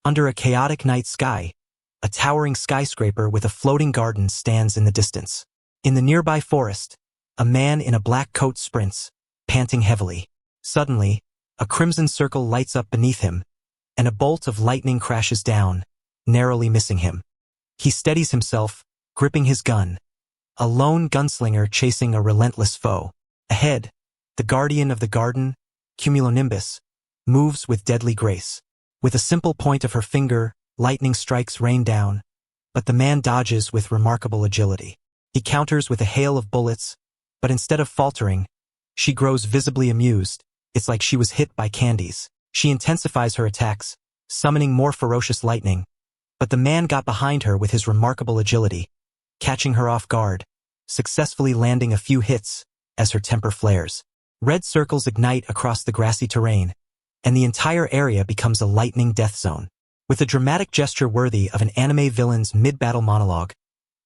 Under a chaotic night sky, a towering skyscraper with a floating garden stands in the distance. In the nearby forest, a man in a black coat sprints, panting heavily. Suddenly, a crimson circle lights up beneath him, and a bolt of lightning crashes down, narrowly missing him. He steadies himself, gripping his gun, a lone gunslinger chasing a relentless foe. Ahead, the guardian of the garden, Cumulonimbus, moves with deadly grace. With a simple point of her finger, lightning strikes rain down, but the man dodges with remarkable agility. He counters with a hail of bullets, but instead of faltering, she grows visibly amused. It's like she was hit by candies. She intensifies her attacks, summoning more ferocious lightning, but the man got behind her with his remarkable agility, catching her off guard, successfully landing a few hits as her temper flares. Red circles ignite across the grassy terrain, and the entire area becomes a lightning death zone. With a dramatic gesture worthy of an anime villain's mid-battle monologue,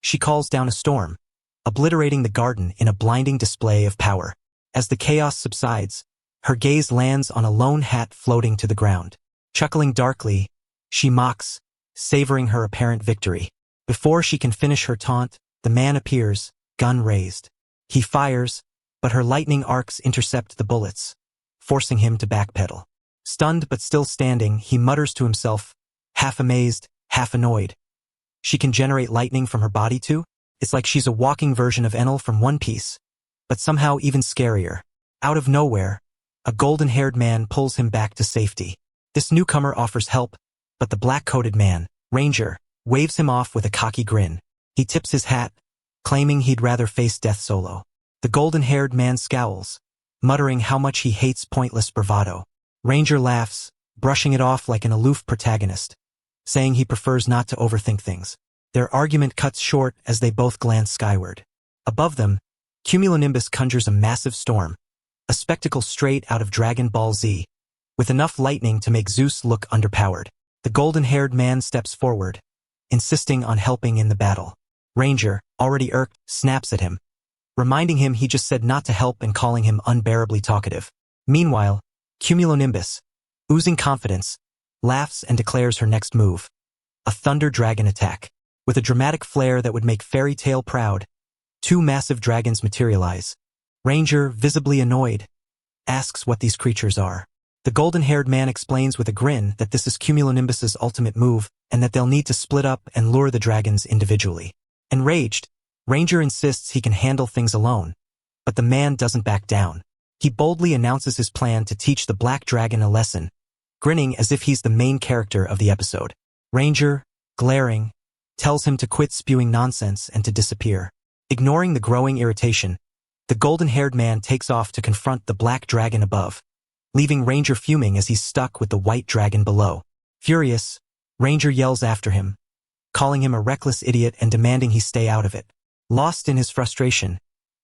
she calls down a storm, obliterating the garden in a blinding display of power. As the chaos subsides, her gaze lands on a lone hat floating to the ground. Chuckling darkly, she mocks, savoring her apparent victory. Before she can finish her taunt, the man appears, gun raised. He fires, but her lightning arcs intercept the bullets, forcing him to backpedal. Stunned but still standing, he mutters to himself, half amazed, half annoyed. She can generate lightning from her body too? It's like she's a walking version of Enel from One Piece, but somehow even scarier. Out of nowhere, a golden-haired man pulls him back to safety. This newcomer offers help, but the black-coated man, Ranger, waves him off with a cocky grin. He tips his hat, claiming he'd rather face death solo. The golden-haired man scowls, muttering how much he hates pointless bravado. Ranger laughs, brushing it off like an aloof protagonist, saying he prefers not to overthink things. Their argument cuts short as they both glance skyward. Above them, Cumulonimbus conjures a massive storm, a spectacle straight out of Dragon Ball Z, with enough lightning to make Zeus look underpowered. The golden-haired man steps forward, insisting on helping in the battle. Ranger, already irked, snaps at him, reminding him he just said not to help and calling him unbearably talkative. Meanwhile, Cumulonimbus, oozing confidence, laughs and declares her next move, a thunder dragon attack. With a dramatic flair that would make Fairy Tail proud, two massive dragons materialize. Ranger, visibly annoyed, asks what these creatures are. The golden-haired man explains with a grin that this is Cumulonimbus's ultimate move and that they'll need to split up and lure the dragons individually. Enraged, Ranger insists he can handle things alone, but the man doesn't back down. He boldly announces his plan to teach the black dragon a lesson, grinning as if he's the main character of the episode. Ranger, glaring, tells him to quit spewing nonsense and to disappear. Ignoring the growing irritation, the golden-haired man takes off to confront the black dragon above, leaving Ranger fuming as he's stuck with the white dragon below. Furious, Ranger yells after him, calling him a reckless idiot and demanding he stay out of it. Lost in his frustration,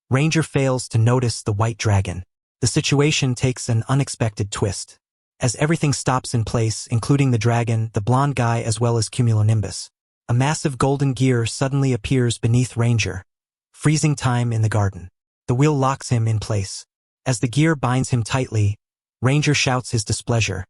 Ranger fails to notice the white dragon. The situation takes an unexpected twist, as everything stops in place, including the dragon, the blonde guy, as well as Cumulonimbus. A massive golden gear suddenly appears beneath Ranger, freezing time in the garden. The wheel locks him in place. As the gear binds him tightly, Ranger shouts his displeasure,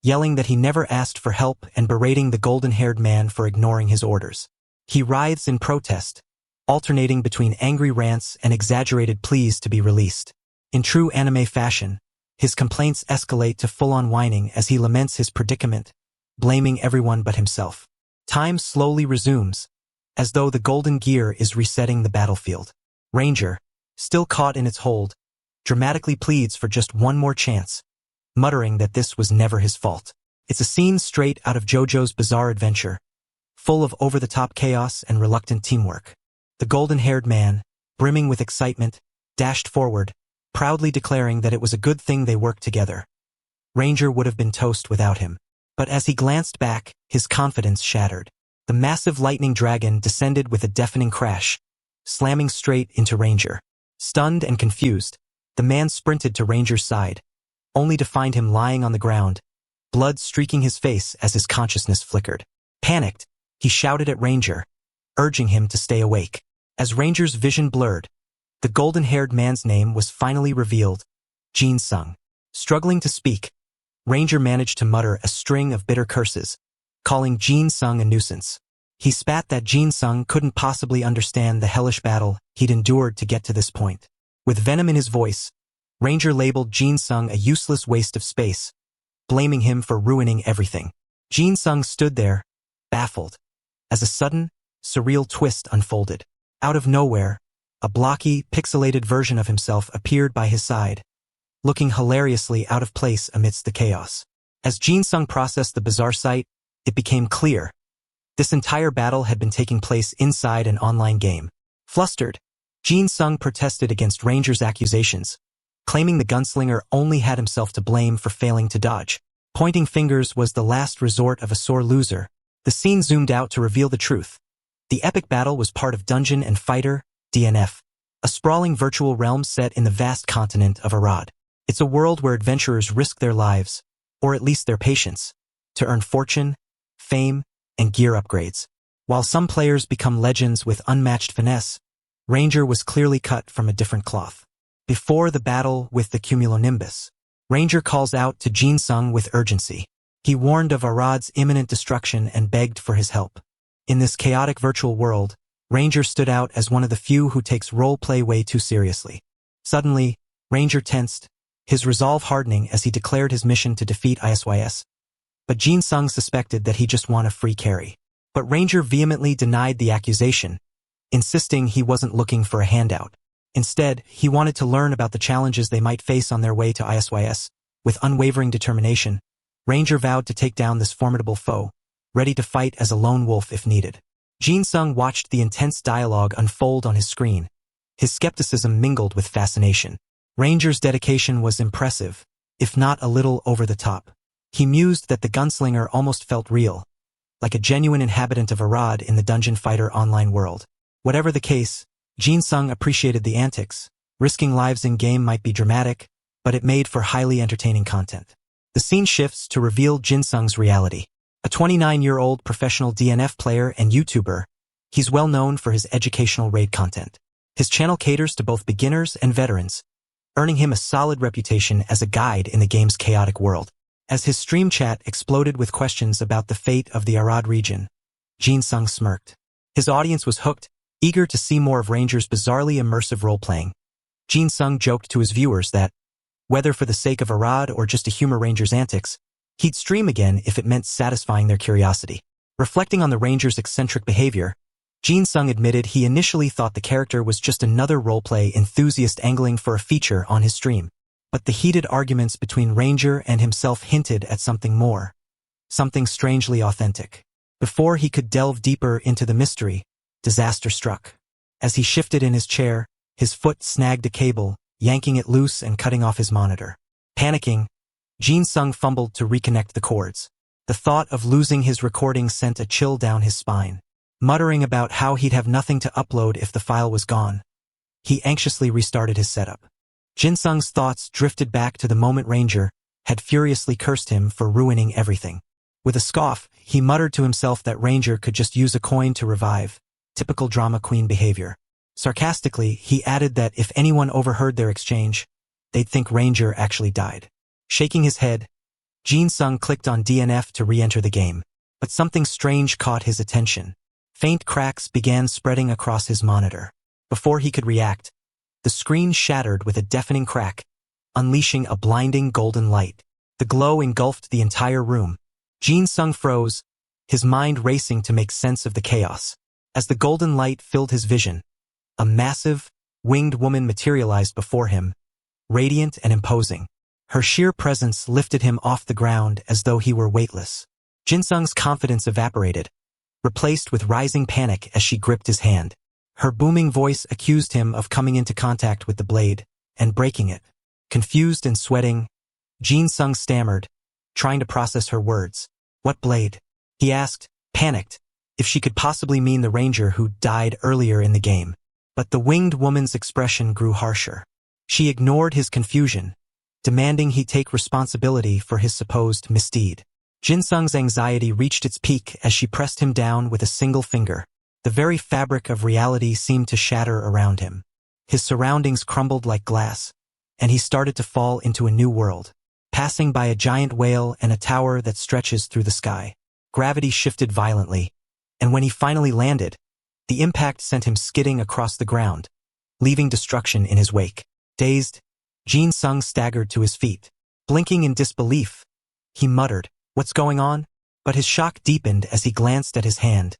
yelling that he never asked for help and berating the golden-haired man for ignoring his orders. He writhes in protest, alternating between angry rants and exaggerated pleas to be released. In true anime fashion, his complaints escalate to full-on whining as he laments his predicament, blaming everyone but himself. Time slowly resumes, as though the golden gear is resetting the battlefield. Ranger, still caught in its hold, dramatically pleads for just one more chance, muttering that this was never his fault. It's a scene straight out of JoJo's Bizarre Adventure, full of over-the-top chaos and reluctant teamwork. The golden-haired man, brimming with excitement, dashed forward, proudly declaring that it was a good thing they worked together. Ranger would have been toast without him. But as he glanced back, his confidence shattered. The massive lightning dragon descended with a deafening crash, slamming straight into Ranger. Stunned and confused, the man sprinted to Ranger's side, only to find him lying on the ground, blood streaking his face as his consciousness flickered. Panicked, he shouted at Ranger, urging him to stay awake. As Ranger's vision blurred, the golden-haired man's name was finally revealed, Jin Sung. Struggling to speak, Ranger managed to mutter a string of bitter curses, calling Jin Sung a nuisance. He spat that Jin Sung couldn't possibly understand the hellish battle he'd endured to get to this point. With venom in his voice, Ranger labeled Jin Sung a useless waste of space, blaming him for ruining everything. Jin Sung stood there, baffled, as a sudden, surreal twist unfolded. Out of nowhere, a blocky, pixelated version of himself appeared by his side, looking hilariously out of place amidst the chaos. As Jin Sung processed the bizarre sight, it became clear. This entire battle had been taking place inside an online game. Flustered, Jin Sung protested against Ranger's accusations, claiming the gunslinger only had himself to blame for failing to dodge. Pointing fingers was the last resort of a sore loser. The scene zoomed out to reveal the truth. The epic battle was part of Dungeon and Fighter, DNF, a sprawling virtual realm set in the vast continent of Arad. It's a world where adventurers risk their lives, or at least their patience, to earn fortune, fame, and gear upgrades. While some players become legends with unmatched finesse, Ranger was clearly cut from a different cloth. Before the battle with the cumulonimbus, Ranger calls out to Jin Sung with urgency. He warned of Arad's imminent destruction and begged for his help. In this chaotic virtual world, Ranger stood out as one of the few who takes role-play way too seriously. Suddenly, Ranger tensed, his resolve hardening as he declared his mission to defeat ISYS. But Jin Sung suspected that he just won a free carry. But Ranger vehemently denied the accusation, insisting he wasn't looking for a handout. Instead, he wanted to learn about the challenges they might face on their way to ISYS. With unwavering determination, Ranger vowed to take down this formidable foe, ready to fight as a lone wolf if needed. Jin Sung watched the intense dialogue unfold on his screen. His skepticism mingled with fascination. Ranger's dedication was impressive, if not a little over the top. He mused that the gunslinger almost felt real, like a genuine inhabitant of Arad in the Dungeon Fighter online world. Whatever the case, Jin Sung appreciated the antics. Risking lives in-game might be dramatic, but it made for highly entertaining content. The scene shifts to reveal Jin Sung's reality. A 29-year-old professional DNF player and YouTuber, he's well known for his educational raid content. His channel caters to both beginners and veterans, earning him a solid reputation as a guide in the game's chaotic world. As his stream chat exploded with questions about the fate of the Arad region, Jin Sung smirked. His audience was hooked, eager to see more of Ranger's bizarrely immersive role-playing. Jin Sung joked to his viewers that, whether for the sake of Arad or just to humor Ranger's antics, he'd stream again if it meant satisfying their curiosity. Reflecting on the Ranger's eccentric behavior, Jin Sung admitted he initially thought the character was just another roleplay enthusiast angling for a feature on his stream. But the heated arguments between Ranger and himself hinted at something more, something strangely authentic. Before he could delve deeper into the mystery, disaster struck. As he shifted in his chair, his foot snagged a cable, yanking it loose and cutting off his monitor. Panicking, Jin Sung fumbled to reconnect the cords. The thought of losing his recording sent a chill down his spine. Muttering about how he'd have nothing to upload if the file was gone, he anxiously restarted his setup. Jin Sung's thoughts drifted back to the moment Ranger had furiously cursed him for ruining everything. With a scoff, he muttered to himself that Ranger could just use a coin to revive, typical drama queen behavior. Sarcastically, he added that if anyone overheard their exchange, they'd think Ranger actually died. Shaking his head, Jin Sung clicked on DNF to re-enter the game, but something strange caught his attention. Faint cracks began spreading across his monitor. Before he could react, the screen shattered with a deafening crack, unleashing a blinding golden light. The glow engulfed the entire room. Jin Sung froze, his mind racing to make sense of the chaos. As the golden light filled his vision, a massive, winged woman materialized before him, radiant and imposing. Her sheer presence lifted him off the ground as though he were weightless. Jin Sung's confidence evaporated, replaced with rising panic as she gripped his hand. Her booming voice accused him of coming into contact with the blade and breaking it. Confused and sweating, Jin Sung stammered, trying to process her words. "What blade?" he asked, panicked, if she could possibly mean the Ranger who died earlier in the game. But the winged woman's expression grew harsher. She ignored his confusion, demanding he take responsibility for his supposed misdeed. Jin Sung's anxiety reached its peak as she pressed him down with a single finger. The very fabric of reality seemed to shatter around him. His surroundings crumbled like glass, and he started to fall into a new world, passing by a giant whale and a tower that stretches through the sky. Gravity shifted violently, and when he finally landed, the impact sent him skidding across the ground, leaving destruction in his wake. Dazed, Jin Sung staggered to his feet. Blinking in disbelief, he muttered, "What's going on?" But his shock deepened as he glanced at his hand,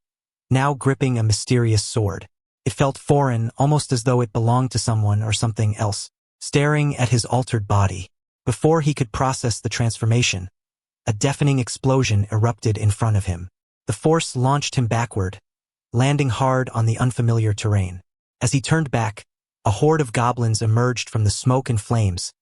now gripping a mysterious sword. It felt foreign, almost as though it belonged to someone or something else. Staring at his altered body, before he could process the transformation, a deafening explosion erupted in front of him. The force launched him backward, landing hard on the unfamiliar terrain. As he turned back, a horde of goblins emerged from the smoke and flames,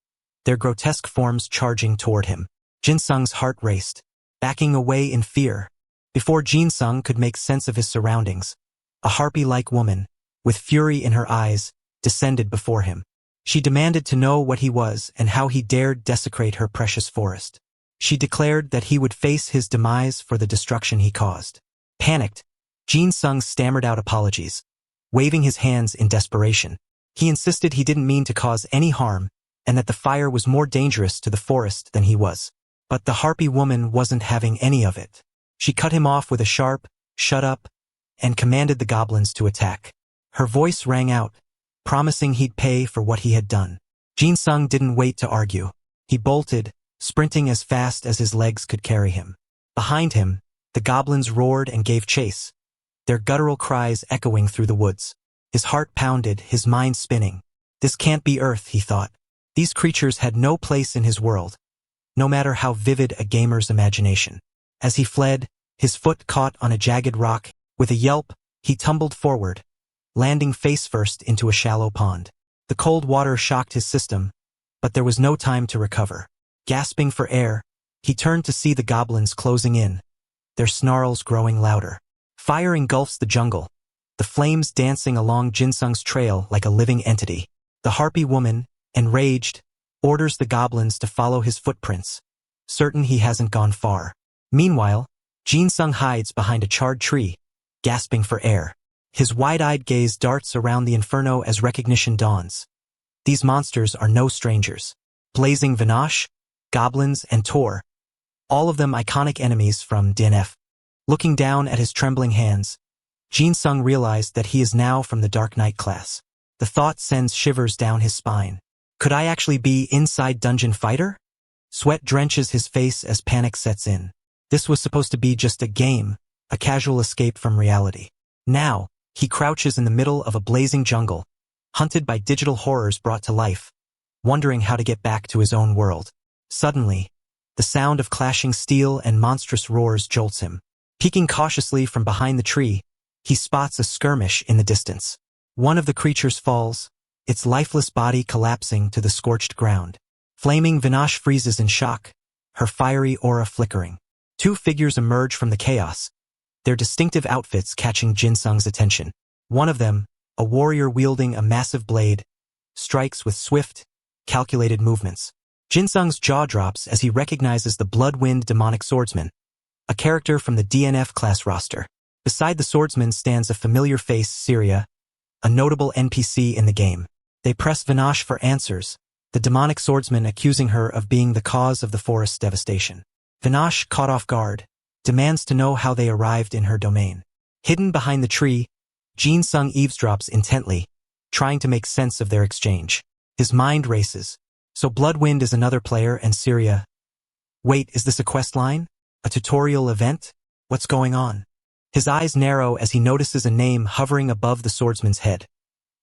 their grotesque forms charging toward him. Jin Sung's heart raced, backing away in fear. Before Jin Sung could make sense of his surroundings, a harpy-like woman, with fury in her eyes, descended before him. She demanded to know what he was and how he dared desecrate her precious forest. She declared that he would face his demise for the destruction he caused. Panicked, Jin Sung stammered out apologies, waving his hands in desperation. He insisted he didn't mean to cause any harm and that the fire was more dangerous to the forest than he was. But the harpy woman wasn't having any of it. She cut him off with a sharp, "Shut up," and commanded the goblins to attack. Her voice rang out, promising he'd pay for what he had done. Jin Sung didn't wait to argue. He bolted, sprinting as fast as his legs could carry him. Behind him, the goblins roared and gave chase, their guttural cries echoing through the woods. His heart pounded, his mind spinning. This can't be Earth, he thought. These creatures had no place in his world, no matter how vivid a gamer's imagination. As he fled, his foot caught on a jagged rock. With a yelp, he tumbled forward, landing face-first into a shallow pond. The cold water shocked his system, but there was no time to recover. Gasping for air, he turned to see the goblins closing in, their snarls growing louder. Fire engulfs the jungle, the flames dancing along Jin Sung's trail like a living entity. The harpy woman, enraged, orders the goblins to follow his footprints, certain he hasn't gone far. Meanwhile, Jin Sung hides behind a charred tree, gasping for air. His wide-eyed gaze darts around the inferno as recognition dawns. These monsters are no strangers. Blazing Vinash, goblins, and Tor, all of them iconic enemies from DNF. Looking down at his trembling hands, Jin Sung realized that he is now from the Dark Knight class. The thought sends shivers down his spine. Could I actually be inside Dungeon Fighter? Sweat drenches his face as panic sets in. This was supposed to be just a game, a casual escape from reality. Now, he crouches in the middle of a blazing jungle, hunted by digital horrors brought to life, wondering how to get back to his own world. Suddenly, the sound of clashing steel and monstrous roars jolts him. Peeking cautiously from behind the tree, he spots a skirmish in the distance. One of the creatures falls, its lifeless body collapsing to the scorched ground. Flaming Vinash freezes in shock, her fiery aura flickering. Two figures emerge from the chaos, their distinctive outfits catching Jin Sung's attention. One of them, a warrior wielding a massive blade, strikes with swift, calculated movements. Jin Sung's jaw drops as he recognizes the Bloodwind demonic swordsman, a character from the DNF class roster. Beside the swordsman stands a familiar face, Syria, a notable NPC in the game. They press Vinash for answers, the demonic swordsman accusing her of being the cause of the forest's devastation. Vinash, caught off guard, demands to know how they arrived in her domain. Hidden behind the tree, Jin Sung eavesdrops intently, trying to make sense of their exchange. His mind races. So Bloodwind is another player and Syria. Wait, is this a quest line? A tutorial event? What's going on? His eyes narrow as he notices a name hovering above the swordsman's head.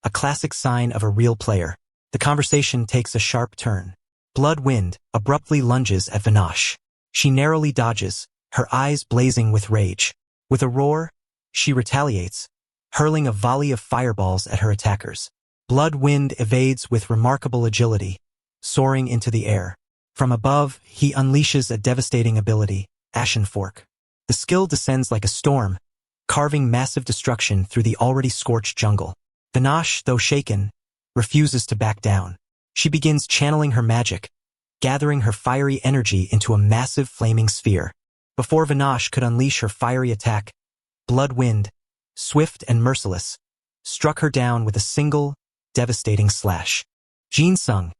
A classic sign of a real player. The conversation takes a sharp turn. Bloodwind abruptly lunges at Vinash. She narrowly dodges, her eyes blazing with rage. With a roar, she retaliates, hurling a volley of fireballs at her attackers. Bloodwind evades with remarkable agility, soaring into the air. From above, he unleashes a devastating ability, Ashen Fork. The skill descends like a storm, carving massive destruction through the already scorched jungle. Vinash, though shaken, refuses to back down. She begins channeling her magic, gathering her fiery energy into a massive flaming sphere. Before Vinash could unleash her fiery attack, Bloodwind, swift and merciless, struck her down with a single, devastating slash. Jin Sung,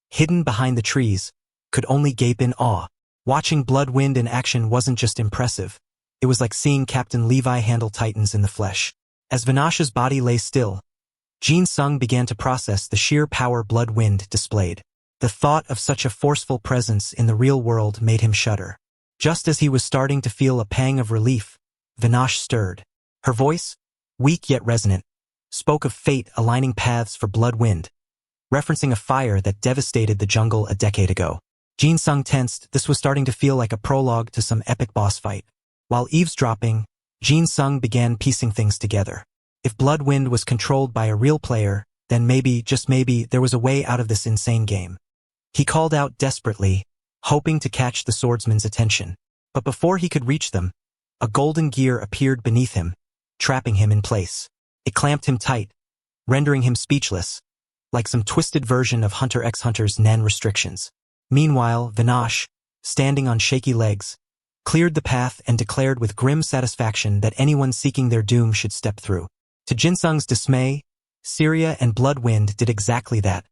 hidden behind the trees, could only gape in awe. Watching Bloodwind in action wasn't just impressive, It was like seeing Captain Levi handle titans in the flesh. As Vinash's body lay still, Jin Sung began to process the sheer power Blood Wind displayed. The thought of such a forceful presence in the real world made him shudder. Just as he was starting to feel a pang of relief, Vinash stirred. Her voice, weak yet resonant, spoke of fate aligning paths for Blood Wind, referencing a fire that devastated the jungle a decade ago. Jin Sung tensed. This was starting to feel like a prologue to some epic boss fight. While eavesdropping, Jin Sung began piecing things together. If Blood Wind was controlled by a real player, then maybe, just maybe, there was a way out of this insane game. He called out desperately, hoping to catch the swordsman's attention. But before he could reach them, a golden gear appeared beneath him, trapping him in place. It clamped him tight, rendering him speechless, like some twisted version of Hunter x Hunter's Nen restrictions. Meanwhile, Vinash, standing on shaky legs, cleared the path and declared with grim satisfaction that anyone seeking their doom should step through. To Jin Sung's dismay, Syria and Blood Wind did exactly that,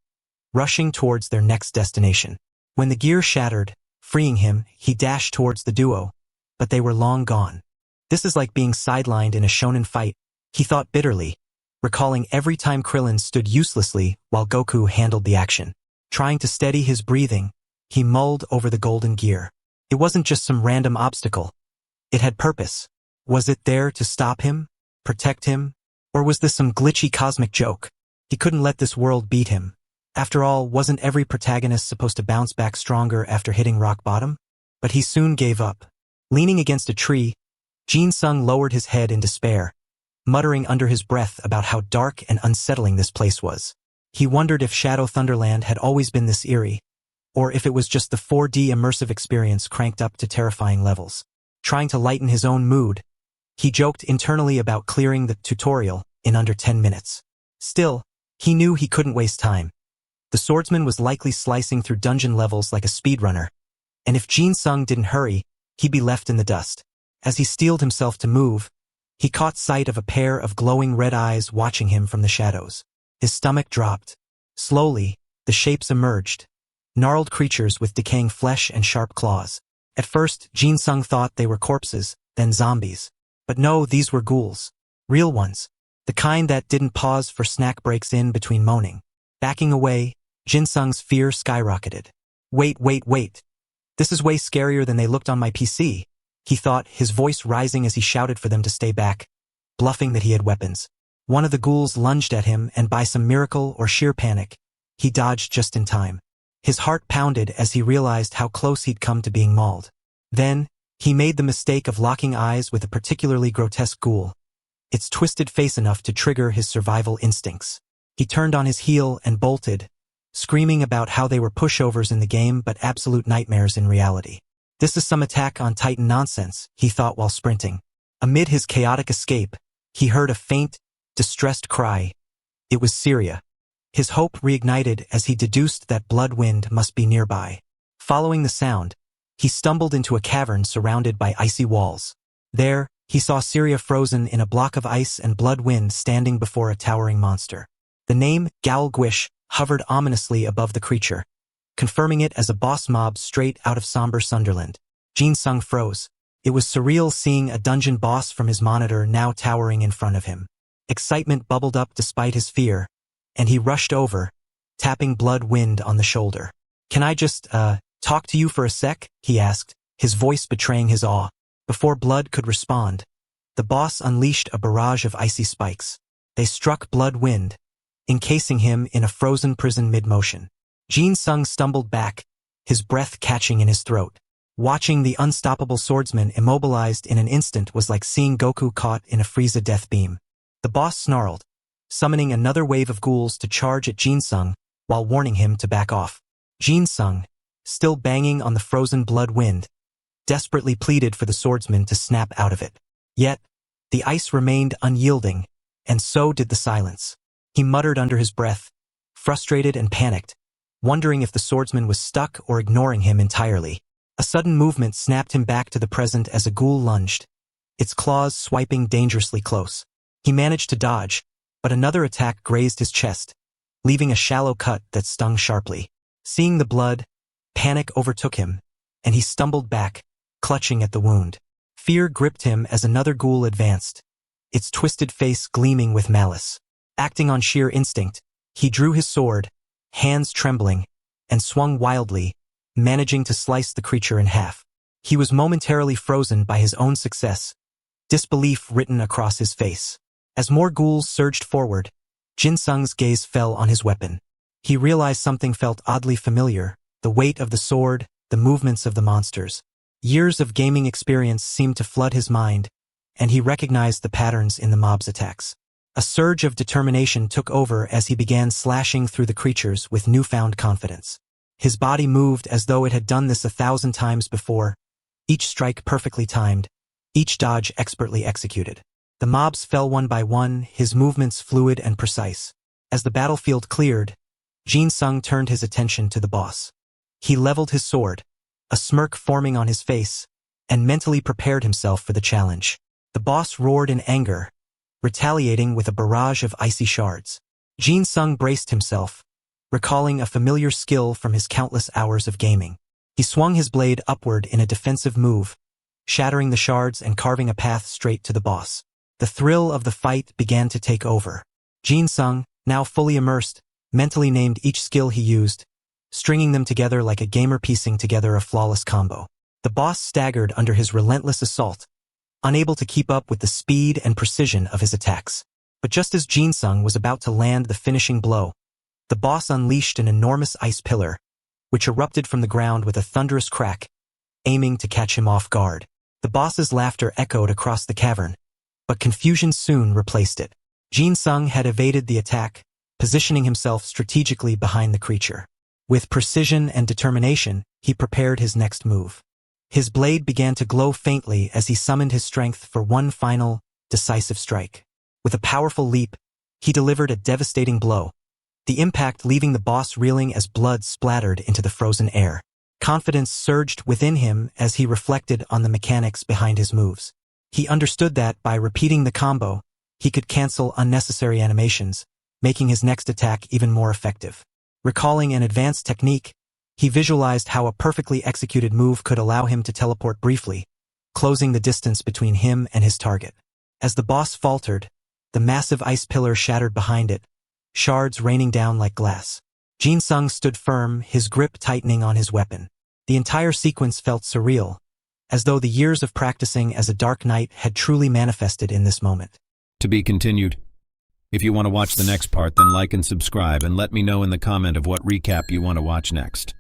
rushing towards their next destination. When the gear shattered, freeing him, he dashed towards the duo, but they were long gone. This is like being sidelined in a shonen fight, he thought bitterly, recalling every time Krillin stood uselessly while Goku handled the action. Trying to steady his breathing, he mulled over the golden gear. It wasn't just some random obstacle. It had purpose. Was it there to stop him, protect him, or was this some glitchy cosmic joke? He couldn't let this world beat him. After all, wasn't every protagonist supposed to bounce back stronger after hitting rock bottom? But he soon gave up. Leaning against a tree, Jin Sung lowered his head in despair, muttering under his breath about how dark and unsettling this place was. He wondered if Shadow Thunderland had always been this eerie, or if it was just the 4D immersive experience cranked up to terrifying levels. Trying to lighten his own mood, he joked internally about clearing the tutorial in under 10 minutes. Still, he knew he couldn't waste time. The swordsman was likely slicing through dungeon levels like a speedrunner, and if Jin Sung didn't hurry, he'd be left in the dust. As he steeled himself to move, he caught sight of a pair of glowing red eyes watching him from the shadows. His stomach dropped. Slowly, the shapes emerged, gnarled creatures with decaying flesh and sharp claws. At first, Jin Sung thought they were corpses, then zombies. But no, these were ghouls. Real ones. The kind that didn't pause for snack breaks in between moaning. Backing away, Jin Sung's fear skyrocketed. Wait. This is way scarier than they looked on my PC, he thought, his voice rising as he shouted for them to stay back, bluffing that he had weapons. One of the ghouls lunged at him, and by some miracle or sheer panic, he dodged just in time. His heart pounded as he realized how close he'd come to being mauled. Then, he made the mistake of locking eyes with a particularly grotesque ghoul, its twisted face enough to trigger his survival instincts. He turned on his heel and bolted, screaming about how they were pushovers in the game but absolute nightmares in reality. This is some Attack on Titan nonsense, he thought while sprinting. Amid his chaotic escape, he heard a faint, distressed cry. It was Syria. His hope reignited as he deduced that Blood Wind must be nearby. Following the sound, he stumbled into a cavern surrounded by icy walls. There, he saw Syria frozen in a block of ice and Blood Wind standing before a towering monster. The name, Gaul Gwish, hovered ominously above the creature, confirming it as a boss mob straight out of somber Sunderland. Jin Sung froze. It was surreal seeing a dungeon boss from his monitor now towering in front of him. Excitement bubbled up despite his fear, and he rushed over, tapping Blood Wind on the shoulder. "Can I just, talk to you for a sec?" he asked, his voice betraying his awe. Before Blood could respond, the boss unleashed a barrage of icy spikes. They struck Blood Wind, encasing him in a frozen prison mid-motion. Jin Sung stumbled back, his breath catching in his throat. Watching the unstoppable swordsman immobilized in an instant was like seeing Goku caught in a Frieza death beam. The boss snarled, summoning another wave of ghouls to charge at Jin Sung while warning him to back off. Jin Sung, still banging on the frozen Blood Wind, desperately pleaded for the swordsman to snap out of it. Yet, the ice remained unyielding, and so did the silence. He muttered under his breath, frustrated and panicked, wondering if the swordsman was stuck or ignoring him entirely. A sudden movement snapped him back to the present as a ghoul lunged, its claws swiping dangerously close. He managed to dodge, but another attack grazed his chest, leaving a shallow cut that stung sharply. Seeing the blood, panic overtook him, and he stumbled back, clutching at the wound. Fear gripped him as another ghoul advanced, its twisted face gleaming with malice. Acting on sheer instinct, he drew his sword, hands trembling, and swung wildly, managing to slice the creature in half. He was momentarily frozen by his own success, disbelief written across his face. As more ghouls surged forward, Jin Sung's gaze fell on his weapon. He realized something felt oddly familiar, the weight of the sword, the movements of the monsters. Years of gaming experience seemed to flood his mind, and he recognized the patterns in the mob's attacks. A surge of determination took over as he began slashing through the creatures with newfound confidence. His body moved as though it had done this 1,000 times before, each strike perfectly timed, each dodge expertly executed. The mobs fell one by one, his movements fluid and precise. As the battlefield cleared, Jin Sung turned his attention to the boss. He leveled his sword, a smirk forming on his face, and mentally prepared himself for the challenge. The boss roared in anger, retaliating with a barrage of icy shards. Jin Sung braced himself, recalling a familiar skill from his countless hours of gaming. He swung his blade upward in a defensive move, shattering the shards and carving a path straight to the boss. The thrill of the fight began to take over. Jin Sung, now fully immersed, mentally named each skill he used, stringing them together like a gamer piecing together a flawless combo. The boss staggered under his relentless assault, unable to keep up with the speed and precision of his attacks. But just as Jin Sung was about to land the finishing blow, the boss unleashed an enormous ice pillar, which erupted from the ground with a thunderous crack, aiming to catch him off guard. The boss's laughter echoed across the cavern, but confusion soon replaced it. Jin Sung had evaded the attack, positioning himself strategically behind the creature. With precision and determination, he prepared his next move. His blade began to glow faintly as he summoned his strength for one final, decisive strike. With a powerful leap, he delivered a devastating blow, the impact leaving the boss reeling as blood splattered into the frozen air. Confidence surged within him as he reflected on the mechanics behind his moves. He understood that by repeating the combo, he could cancel unnecessary animations, making his next attack even more effective. Recalling an advanced technique, he visualized how a perfectly executed move could allow him to teleport briefly, closing the distance between him and his target. As the boss faltered, the massive ice pillar shattered behind it, shards raining down like glass. Jin Sung stood firm, his grip tightening on his weapon. The entire sequence felt surreal, as though the years of practicing as a Dark Knight had truly manifested in this moment. To be continued. If you want to watch the next part, then like and subscribe and let me know in the comment of what recap you want to watch next.